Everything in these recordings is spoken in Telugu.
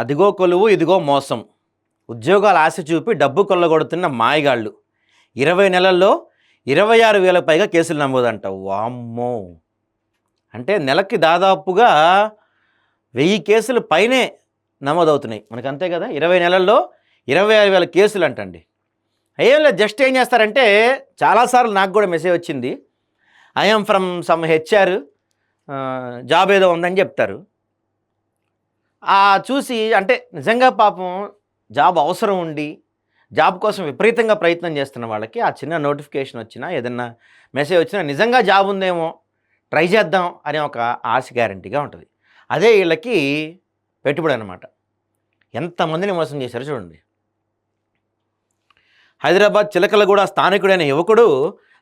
అదిగో కొలువు ఇదిగో మోసం. ఉద్యోగాల ఆశ చూపి డబ్బు కొల్లగొడుతున్న మాయగాళ్ళు. 20 నెలల్లో 26,000 పైగా కేసులు నమోదంట. వామ్మో! అంటే నెలకి దాదాపుగా 1000 కేసులు పైనే నమోదవుతున్నాయి. మనకు అంతే కదా, 20 నెలల్లో 26,000 కేసులు అంటండి. ఏం లేదు, జస్ట్ ఏం చేస్తారంటే, చాలాసార్లు నాకు కూడా మెసేజ్ వచ్చింది, I'm from some HR, job ఏదో ఉందని చెప్తారు. చూసి అంటే నిజంగా పాపం జాబ్ అవసరం ఉండి జాబ్ కోసం విపరీతంగా ప్రయత్నం చేస్తున్న వాళ్ళకి ఆ చిన్న నోటిఫికేషన్ వచ్చినా ఏదన్నా మెసేజ్ వచ్చినా నిజంగా జాబ్ ఉందేమో ట్రై చేద్దాం అనే ఒక ఆశ గ్యారంటీగా ఉంటుంది. అదే వీళ్ళకి పెట్టుబడి అన్నమాట. ఎంతమందిని మోసం చేశారో చూడండి. హైదరాబాద్ చిలకలగూడ స్థానికుడైన యువకుడు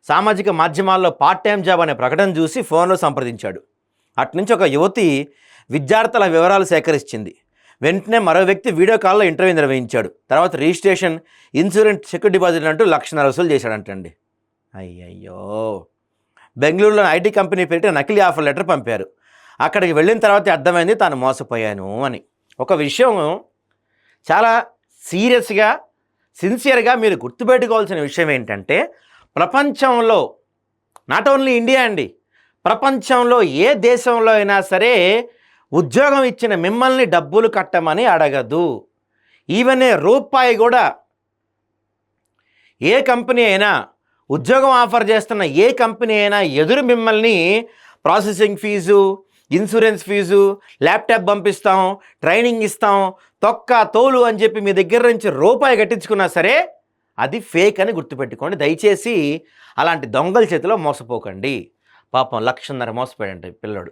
సామాజిక మాధ్యమాల్లో పార్ట్ టైం జాబ్ అనే ప్రకటన చూసి ఫోన్లో సంప్రదించాడు. అట్నుంచి ఒక యువతి విద్యార్థుల వివరాలు సేకరించింది. వెంటనే మరో వ్యక్తి వీడియో కాల్లో ఇంటర్వ్యూ నిర్వహించాడు. తర్వాత రిజిస్ట్రేషన్, ఇన్సూరెన్స్, చెక్ డిపాజిట్ అంటూ 1,00,000 వసూలు చేశాడంటండి. అయ్యయ్యో! బెంగళూరులోని ఐటీ కంపెనీ పేరిట నకిలీ ఆఫర్ లెటర్ పంపారు. అక్కడికి వెళ్ళిన తర్వాత అర్థమైంది తాను మోసపోయాను అని. ఒక విషయం చాలా సీరియస్గా, సిన్సియర్గా మీరు గుర్తుపెట్టుకోవాల్సిన విషయం ఏంటంటే, ప్రపంచంలో నాట్ ఓన్లీ ఇండియా అండి, ప్రపంచంలో ఏ దేశంలో అయినా సరే ఉద్యోగం ఇచ్చిన మిమ్మల్ని డబ్బులు కట్టమని అడగదు. ఈవెన్ రూపాయి కూడా ఏ కంపెనీ అయినా, ఉద్యోగం ఆఫర్ చేస్తున్న ఏ కంపెనీ అయినా ఎదురు మిమ్మల్ని processing fees, insurance fees, laptop పంపిస్తాం, ట్రైనింగ్ ఇస్తాం, తొక్క తోలు అని చెప్పి మీ దగ్గర నుంచి రూపాయి కట్టించుకున్నా సరే అది ఫేక్ అని గుర్తుపెట్టుకోండి. దయచేసి అలాంటి దొంగల చేతిలో మోసపోకండి. పాపం 1,50,000 మోసపోయాడంట పిల్లోడు.